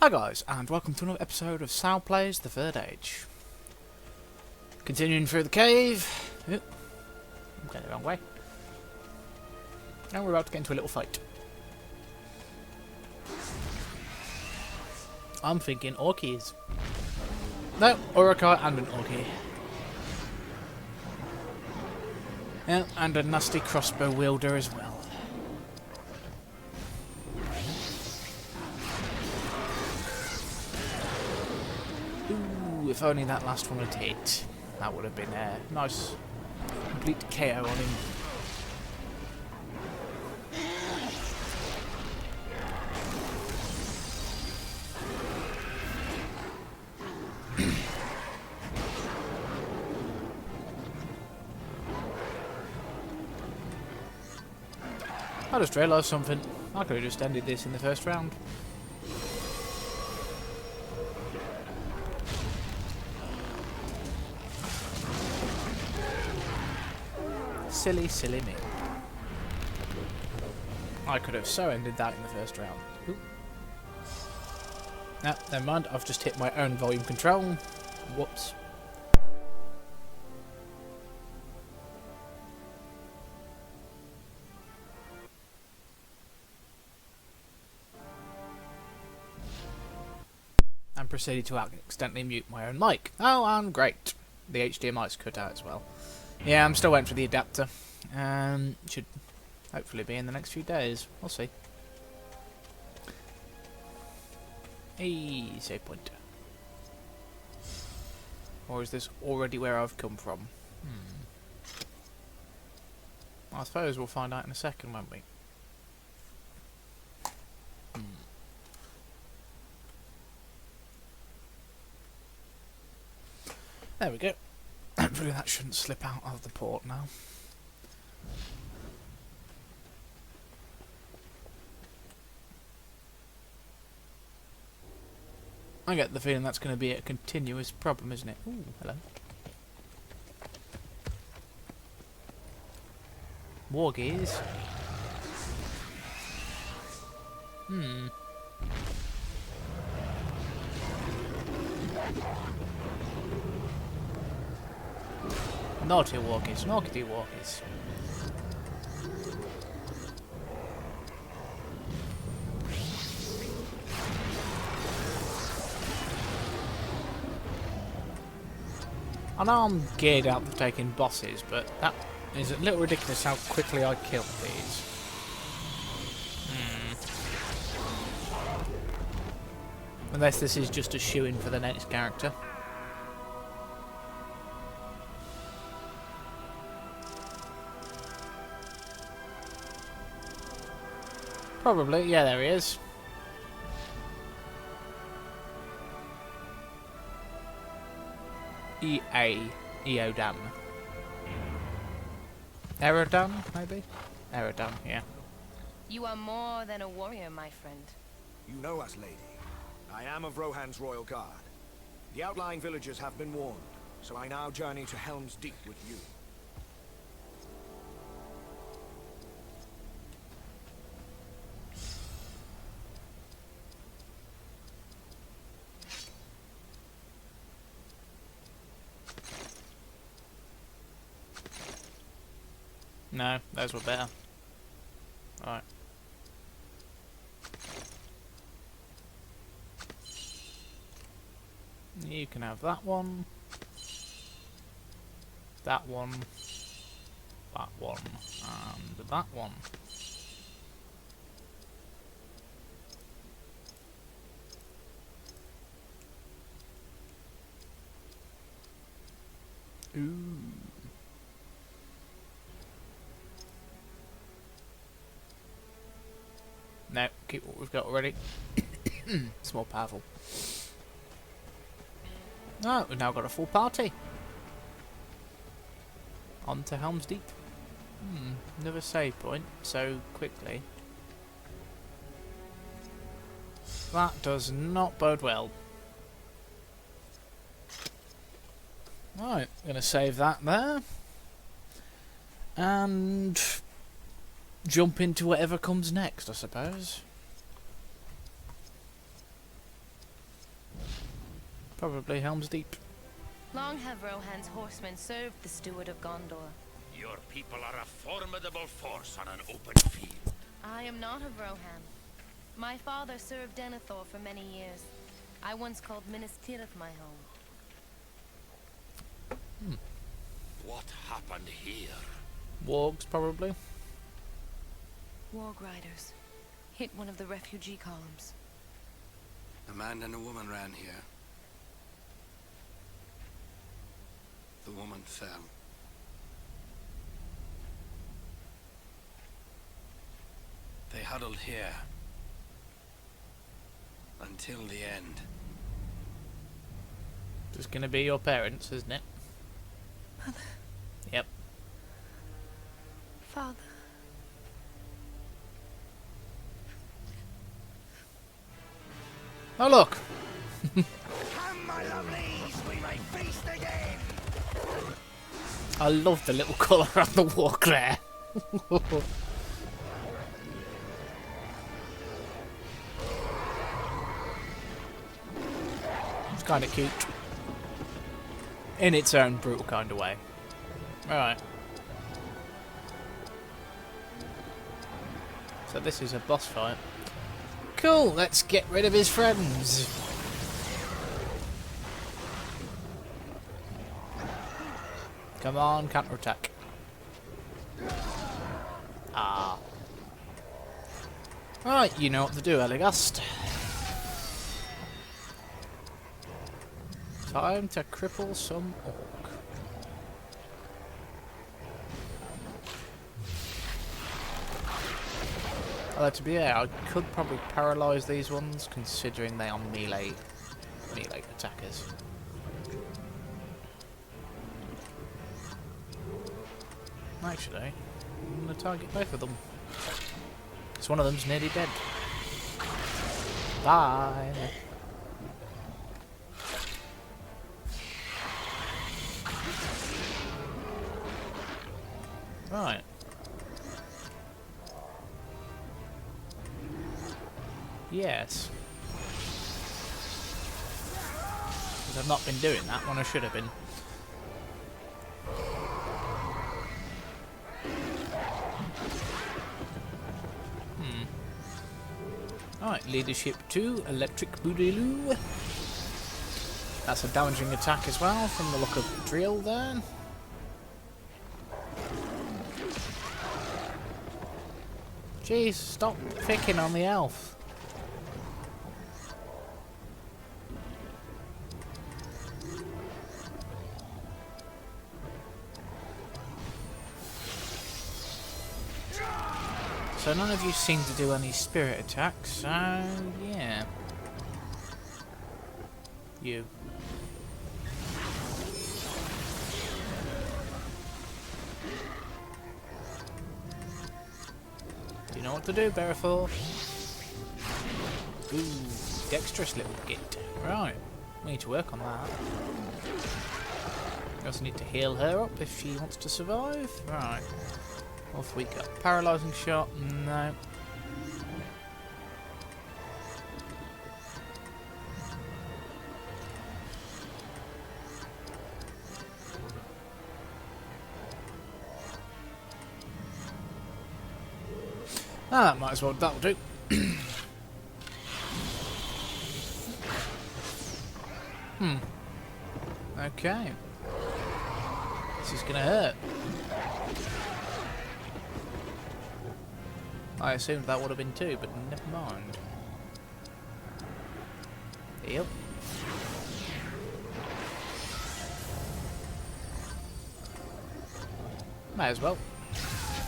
Hi guys, and welcome to another episode of Sal Plays the Third Age. Continuing through the cave. Oop, I'm going the wrong way. And we're about to get into a little fight. I'm thinking orkies. No, Urukai and an orky. Yeah, and a nasty crossbow wielder as well. If only that last one had hit. That would have been a nice, complete KO on him. I just realised something. I could have just ended this in the first round. Silly, silly me. I could have so ended that in the first round. Ooh. Nah, never mind. I've just hit my own volume control. Whoops. And proceeded to accidentally mute my own mic. Oh, and great. The HDMI's cut out as well. Yeah, I'm still waiting for the adapter. Should hopefully be in the next few days. We'll see. Save point. Or is this already where I've come from? I suppose we'll find out in a second, won't we? There we go. Hopefully that shouldn't slip out of the port now. I get the feeling that's going to be a continuous problem, isn't it? Ooh, hello. Wargies. Naughty walkies, naughty walkies. I know I'm geared out for taking bosses, but that is a little ridiculous how quickly I kill these. Unless this is just a shoe-in for the next character. Probably, yeah, there he is. Eodan. Erodan, maybe? Erodan, yeah. You are more than a warrior, my friend. You know us, lady. I am of Rohan's royal guard. The outlying villagers have been warned, so I now journey to Helm's Deep with you. No, those were better. Alright. You can have that one. That one. That one. And that one. Ooh. No, keep what we've got already. It's more powerful. Oh, we've now got a full party. On to Helm's Deep. Another save point so quickly. That does not bode well. Right, I'm going to save that there. And jump into whatever comes next, I suppose. Probably Helm's Deep. Long have Rohan's horsemen served the steward of Gondor. Your people are a formidable force on an open field. I am not of Rohan. My father served Denethor for many years. I once called Minas Tirith my home. What happened here? Wargs, probably. Warg riders hit one of the refugee columns. A man and a woman ran here. The woman fell. They huddled here until the end. It's gonna be your parents, isn't it? Mother. Yep. Father. Oh look! Come, my lovelies, we may feast again. I love the little colour on the walk there. It's kind of cute. In its own brutal kind of way. Right. So this is a boss fight. Cool, let's get rid of his friends. Come on, counter-attack. Ah. Right, you know what to do, Eligast. Time to cripple some orc. Although to be fair, I could probably paralyse these ones, considering they are melee attackers. Actually, I'm going to target both of them. Because one of them's nearly dead. Bye! Right. Yes. Because I've not been doing that when I should have been. Alright, leadership 2, electric boogaloo. That's a damaging attack as well, from the look of the drill there. Jeez, stop picking on the elf. So none of you seem to do any spirit attacks, so yeah. You. Do you know what to do, Berefor? Ooh, dexterous little git. Right, we need to work on that. We also need to heal her up if she wants to survive. Right. Off we go. Paralysing shot? No. Ah, might as well, that'll do. Okay. This is gonna hurt. I assumed that would have been 2, but never mind. Yep. May as well.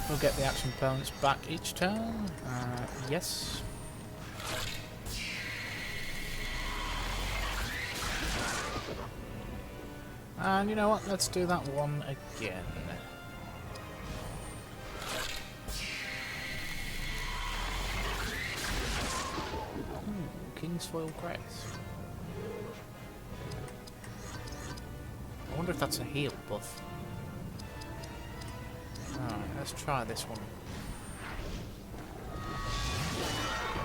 We'll get the action opponents back each turn. Yes. And you know what? Let's do that one again. Kingsfoil Crest. I wonder if that's a heal buff. Alright, let's try this one.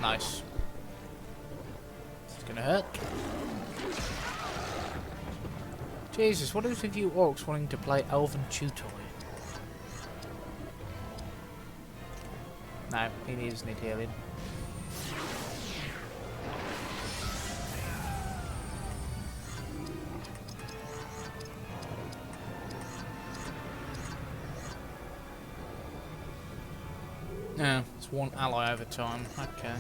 Nice. It's gonna hurt. Jesus, what is with you orcs wanting to play Elven Tutor? No, he doesn't need healing. No, it's one ally over time. Okay.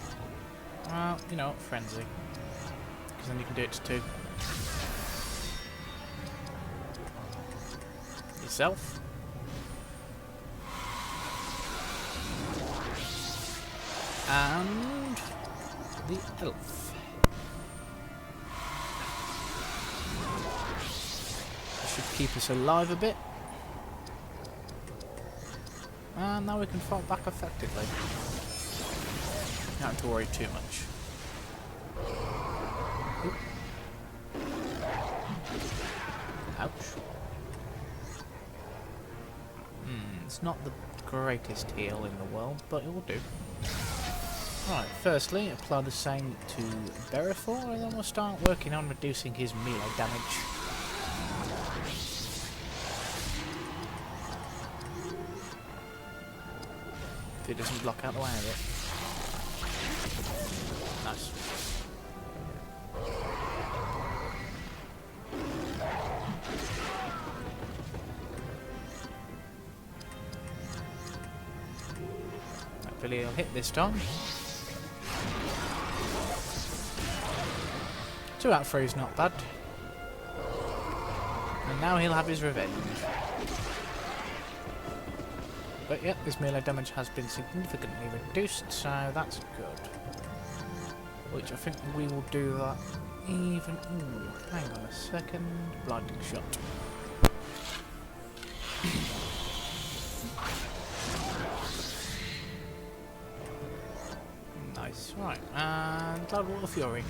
Well, you know what, frenzy. Because then you can do it to two. Yourself. And the elf. That should keep us alive a bit. And now we can fight back effectively. Not have to worry too much. Oop. Ouch. It's not the greatest heal in the world, but it will do. Right, firstly, apply the same to Berefor, and then we'll start working on reducing his melee damage. If it doesn't block out the way of it. Nice. Hopefully he'll hit this time. 2 out of 3 is not bad. And now he'll have his revenge. But yeah, his melee damage has been significantly reduced, so that's good. Which I think we will do that even... Ooh, hang on a second. Blinding shot. Nice. Right, and Cloudwater Fury.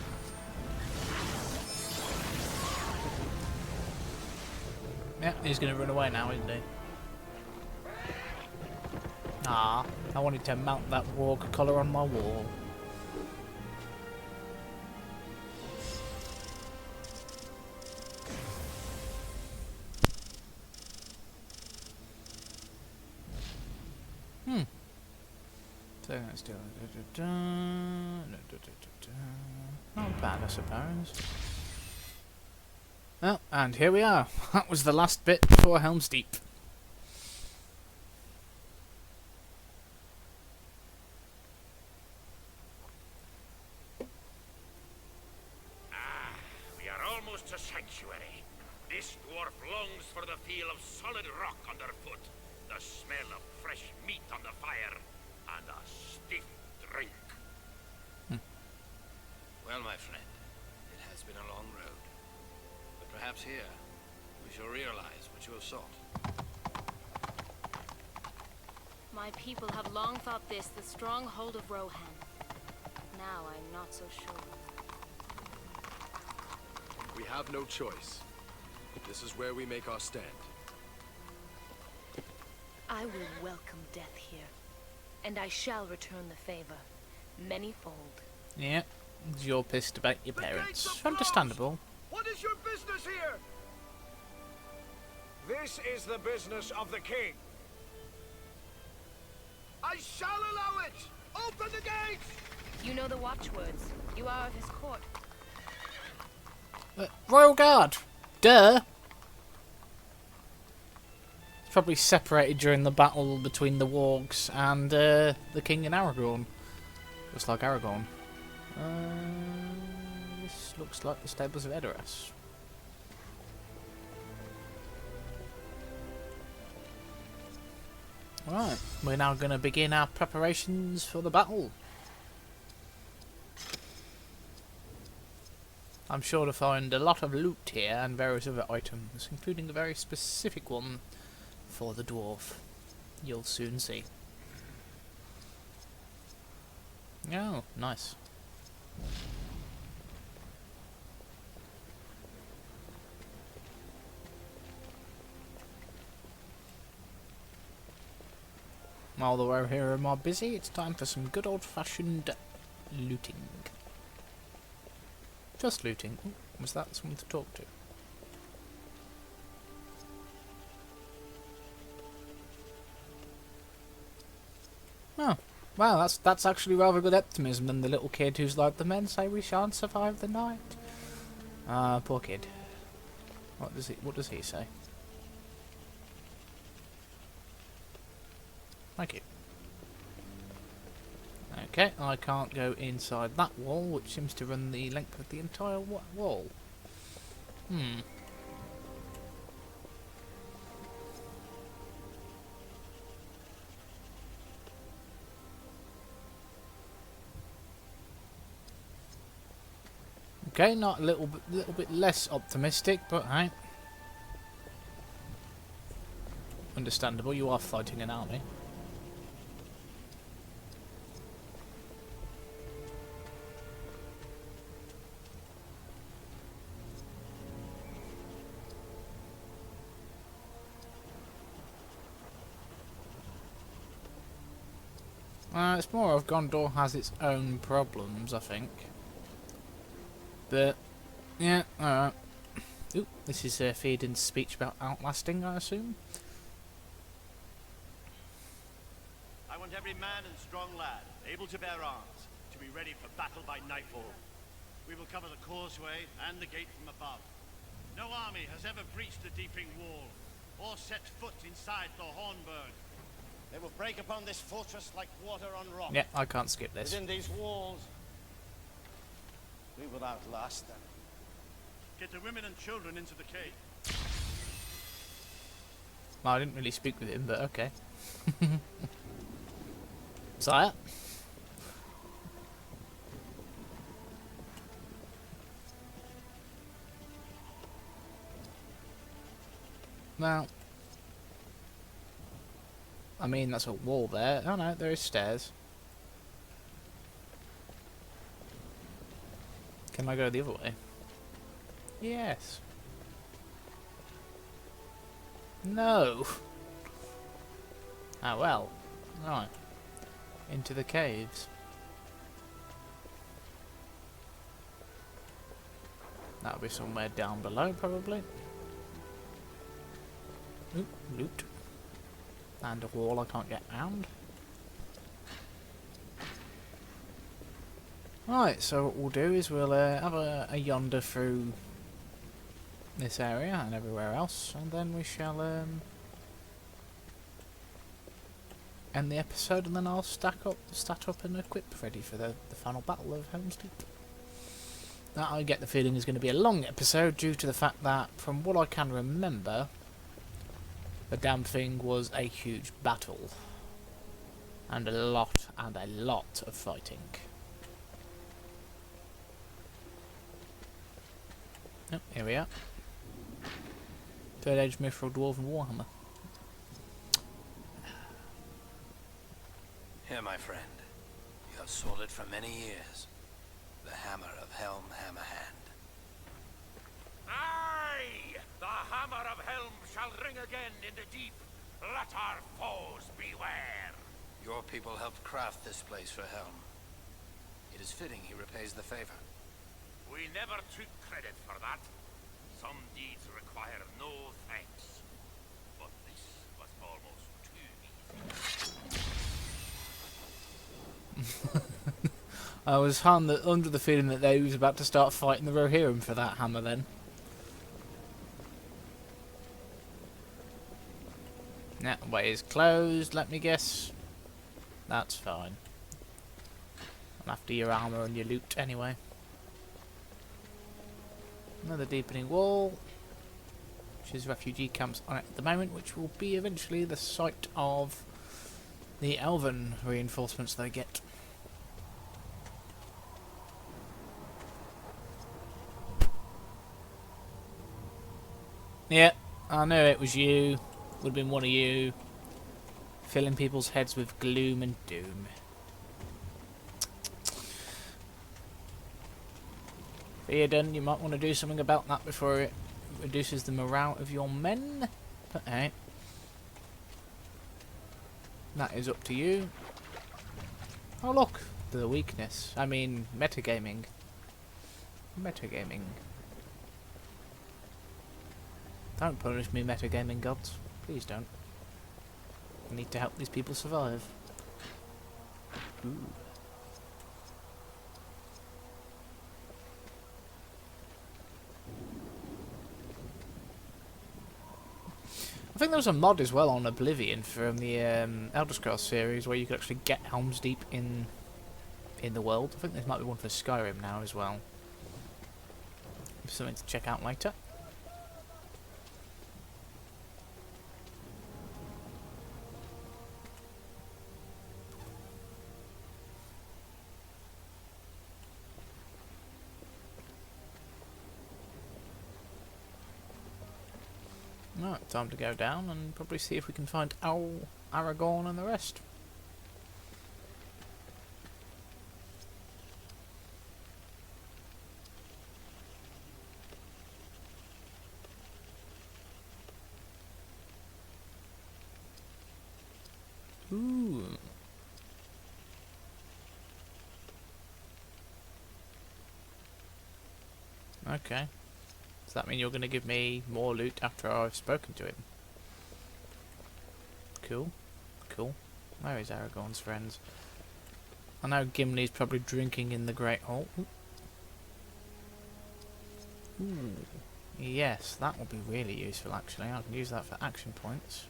Yeah, he's going to run away now, isn't he? Ah, I wanted to mount that warg collar on my wall. So let's do not bad, I suppose. Oh, and here we are. That was the last bit before Helm's Deep. We are almost to Sanctuary. This dwarf longs for the feel of solid rock underfoot, the smell of fresh meat on the fire, and a stiff drink. Well, my friend, it has been a long road. But perhaps here, we shall realize what you have sought. My people have long thought this the stronghold of Rohan. Now I'm not so sure. We have no choice. This is where we make our stand. I will welcome death here, and I shall return the favor, manyfold. Yeah, you're pissed about your parents. Understandable. What is your business here? This is the business of the king. I shall allow it! Open the gates! You know the watchwords. You are of his court. Royal Guard! Duh! It's probably separated during the battle between the wargs and the king and Aragorn. Just like Aragorn. This looks like the stables of Edoras. Right, we're now going to begin our preparations for the battle. I'm sure to find a lot of loot here and various other items, including a very specific one for the dwarf. You'll soon see. Oh, nice. While the row here are more busy, it's time for some good old-fashioned looting. Just looting. Ooh, was that someone to talk to? Oh, well, that's actually rather good optimism than the little kid who's like, the men say we shan't survive the night. Ah, poor kid. What does he say? Thank you. Okay, I can't go inside that wall, which seems to run the length of the entire wall. Okay, not a little bit less optimistic, but hey. Understandable, you are fighting an army. It's more of Gondor has its own problems, I think. But, yeah, alright. Ooh, this is Theoden's speech about outlasting, I assume? I want every man and strong lad, able to bear arms, to be ready for battle by nightfall. We will cover the causeway and the gate from above. No army has ever breached the Deeping Wall, or set foot inside the Hornburg. They will break upon this fortress like water on rock. Yeah, I can't skip this. Within these walls, we will outlast them. Get the women and children into the cave. Well, I didn't really speak with him, but okay. Sire? Well, I mean, that's a wall there. Oh no, there is stairs. Can I go the other way? Yes. No. Ah well. Right. Into the caves. That'll be somewhere down below, probably. Oop, loot. And a wall I can't get round. Right, so what we'll do is we'll have a yonder through this area and everywhere else, and then we shall end the episode, and then I'll stat up and equip ready for the final battle of Helm's Deep. Now, I get the feeling is going to be a long episode due to the fact that, from what I can remember, the damn thing was a huge battle. And a lot of fighting. Oh, here we are. Third Age Mithril Dwarven Warhammer. Here, my friend. You have sought it for many years. The hammer of Helm Hammerhand. Aye! The hammer of Helm shall ring again in the deep. Let our foes beware. Your people helped craft this place for Helm. It is fitting he repays the favor. We never took credit for that. Some deeds require no thanks. But this was almost too easy. I was under the feeling that they was about to start fighting the Rohirrim for that hammer then. That way is closed, let me guess. That's fine. I'm after your armour and your loot anyway. Another deepening wall, which is refugee camps on it at the moment, which will be eventually the site of the elven reinforcements they get. Yeah, I knew it was you. Would have been one of you. Filling people's heads with gloom and doom. Theoden, you might want to do something about that before it reduces the morale of your men. But hey. That is up to you. Oh look, the weakness. I mean, metagaming. Metagaming. Don't punish me, metagaming gods. Please don't. I need to help these people survive. Ooh. I think there was a mod as well on Oblivion from the Elder Scrolls series where you could actually get Helm's Deep in the world. I think there might be one for Skyrim now as well. Something to check out later. Right, time to go down and probably see if we can find Aragorn and the rest. Ooh. Okay. Does that mean you're going to give me more loot after I've spoken to him? Cool. Cool. Where is Aragorn's friends? I know Gimli's probably drinking in the Great Hall. Ooh. Ooh. Yes, that will be really useful actually. I can use that for action points.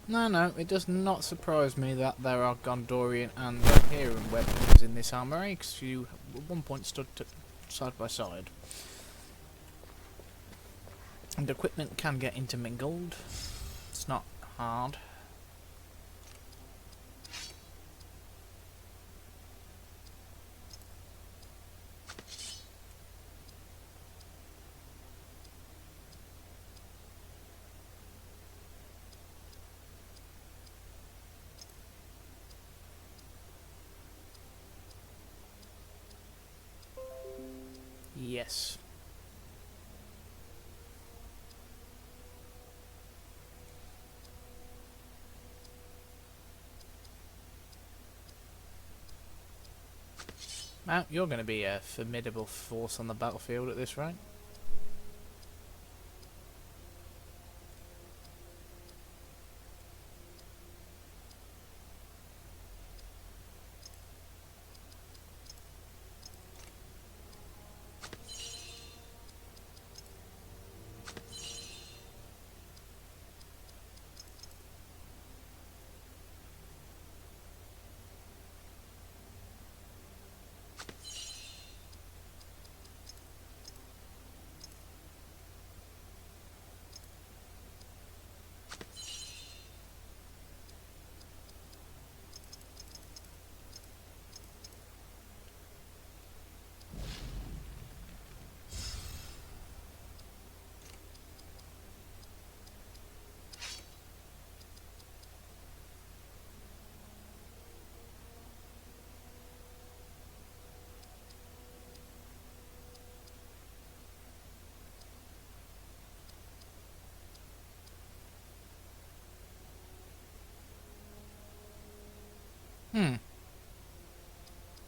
No, it does not surprise me that there are Gondorian and Valyrian weapons in this armory, because you at one point stood side by side. And equipment can get intermingled. It's not hard. Yes. Now, you're going to be a formidable force on the battlefield at this rate.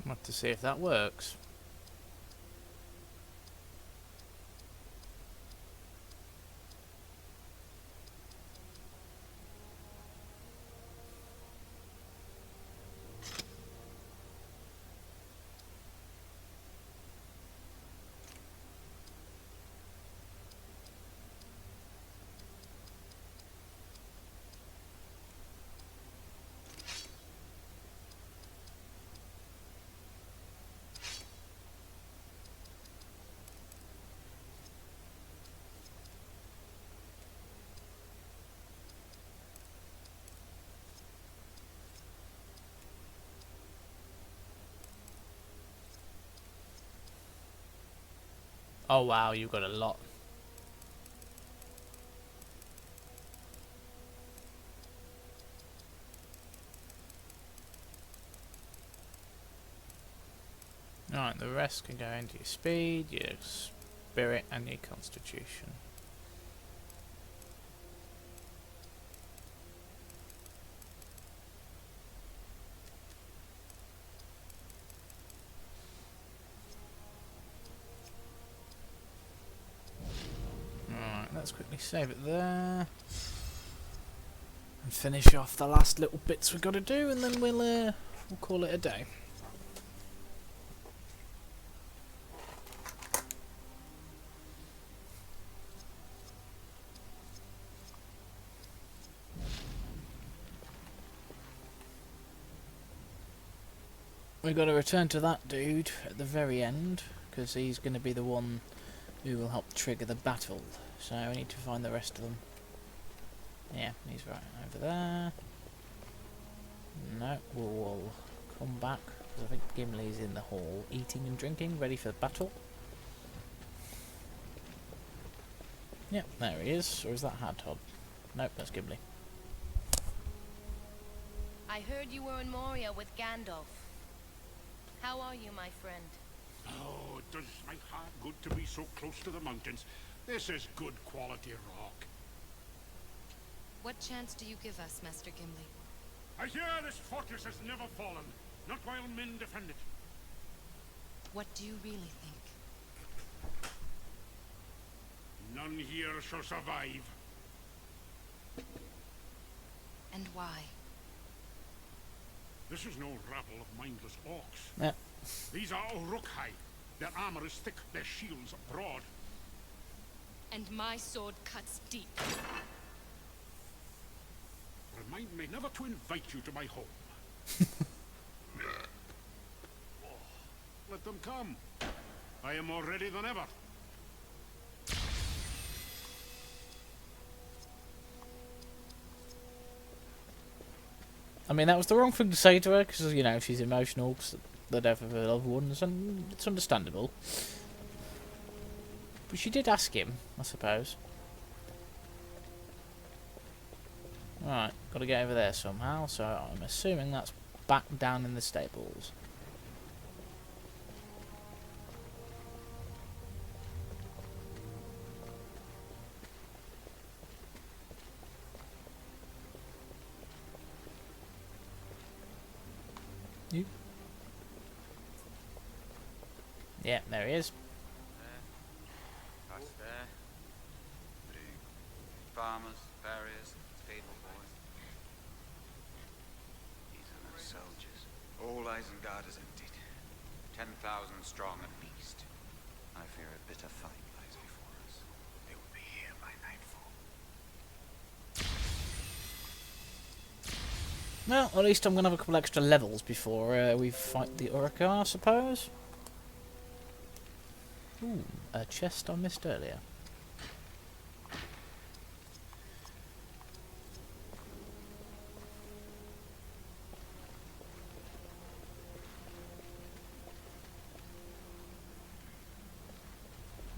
I'll have to see if that works. Oh wow, you've got a lot. Alright, the rest can go into your speed, your spirit and your constitution. let's quickly save it there. And finish off the last little bits we've got to do, and then we'll call it a day. We've got to return to that dude at the very end, because he's going to be the one who will help trigger the battle. So we need to find the rest of them. Yeah, he's right over there. No, we'll come back, because I think Gimli's in the hall, eating and drinking, ready for the battle. Yep, there he is. Or is that Hadtod? Nope, that's Gimli. I heard you were in Moria with Gandalf. How are you, my friend? Oh, it does my heart good to be so close to the mountains. This is good quality rock. What chance do you give us, Master Gimli? I hear this fortress has never fallen, not while men defend it. What do you really think? None here shall survive. And why? This is no rabble of mindless orcs. Yep. These are Uruk-hai. Their armor is thick, their shields broad. And my sword cuts deep. Remind me never to invite you to my home. Let them come. I am more ready than ever. I mean, that was the wrong thing to say to her, because, you know, she's emotional, because the death of her loved ones, and it's understandable. But she did ask him, I suppose. Right, got to get over there somehow, so I'm assuming that's back down in the stables. You? Yeah, there he is. There, past there. Through farmers, farriers, stable boys. These are no soldiers. All Isengard is emptied. 10,000 strong at least. I fear a bitter fight lies before us. They will be here by nightfall. Well, at least I'm going to have a couple extra levels before we fight the Uruk-hai, I suppose. Ooh, a chest I missed earlier.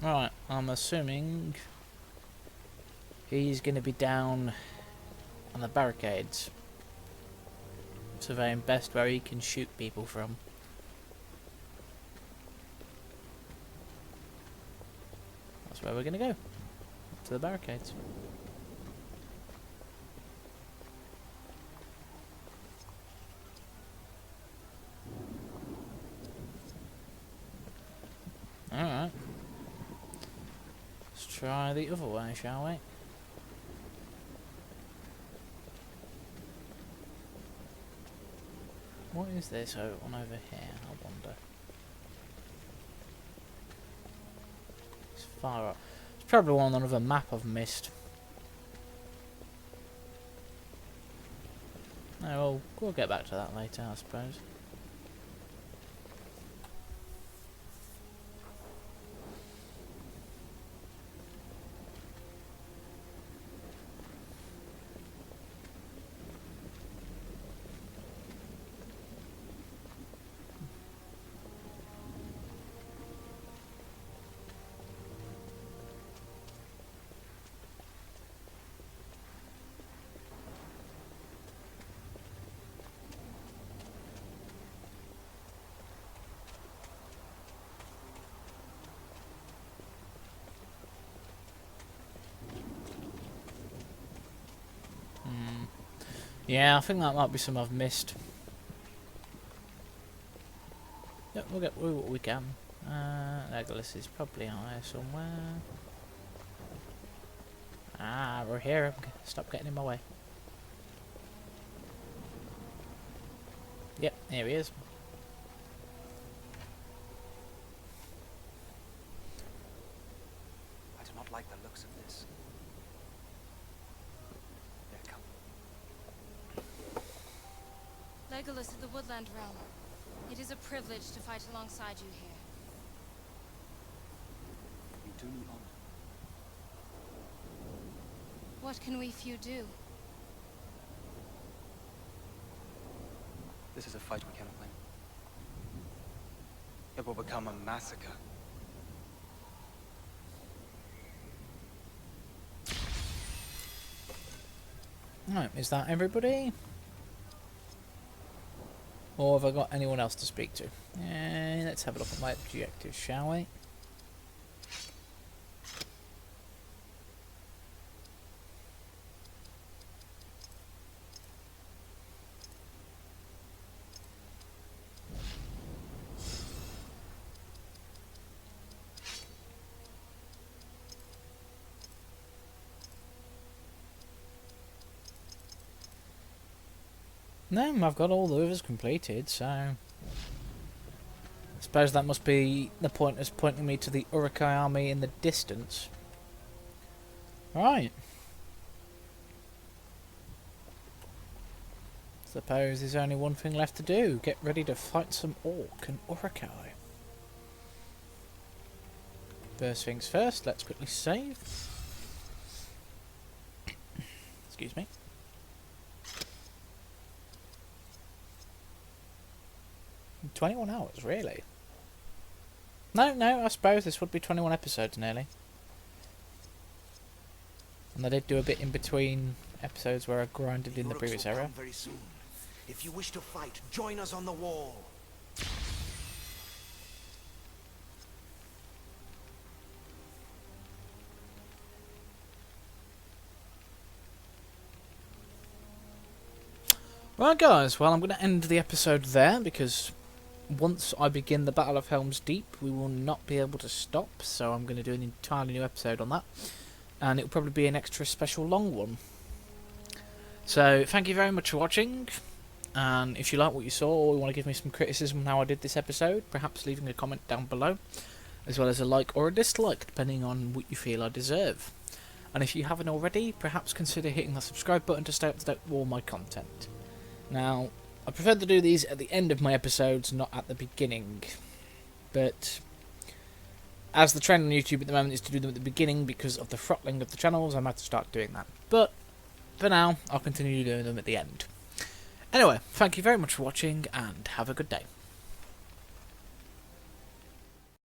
Right, I'm assuming he's going to be down on the barricades, surveying best where he can shoot people from. That's where we're going to go, to the barricades. Alright. Let's try the other way, shall we? What is this one over here, I wonder? It's far up. It's probably one on another map I've missed. Oh, well, we'll get back to that later, I suppose. Yeah, I think that might be some I've missed. Yeah, we'll get what we can. Legolas is probably out there somewhere. Ah, we're here. Stop getting in my way. Yep, here he is. I do not like the looks of this. There, come. Legolas of the Woodland Realm. It is a privilege to fight alongside you here. You do me honor. What can we few do? This is a fight we cannot win. It will become a massacre. Right, is that everybody? Or have I got anyone else to speak to? Let's have a look at my objectives, shall we? No, I've got all the others completed, so I suppose that must be the point as pointing me to the Uruk-hai army in the distance. Right. Suppose there's only one thing left to do. Get ready to fight some orc and Uruk-hai. First things first, let's quickly save. Excuse me. 21 hours, really? No, I suppose this would be 21 episodes nearly. And I did do a bit in between episodes where I grinded in the previous area. Very soon. If you wish to fight, join us on the wall. Right guys, well I'm going to end the episode there because once I begin the Battle of Helm's Deep we will not be able to stop, so I'm going to do an entirely new episode on that, and it'll probably be an extra special long one. So thank you very much for watching, and if you like what you saw or you want to give me some criticism on how I did this episode, perhaps leaving a comment down below, as well as a like or a dislike depending on what you feel I deserve. And if you haven't already, perhaps consider hitting the subscribe button to stay up to date with all my content. Now, I prefer to do these at the end of my episodes, not at the beginning. But as the trend on YouTube at the moment is to do them at the beginning because of the throttling of the channels, I might have to start doing that. But for now, I'll continue doing them at the end. Anyway, thank you very much for watching and have a good day.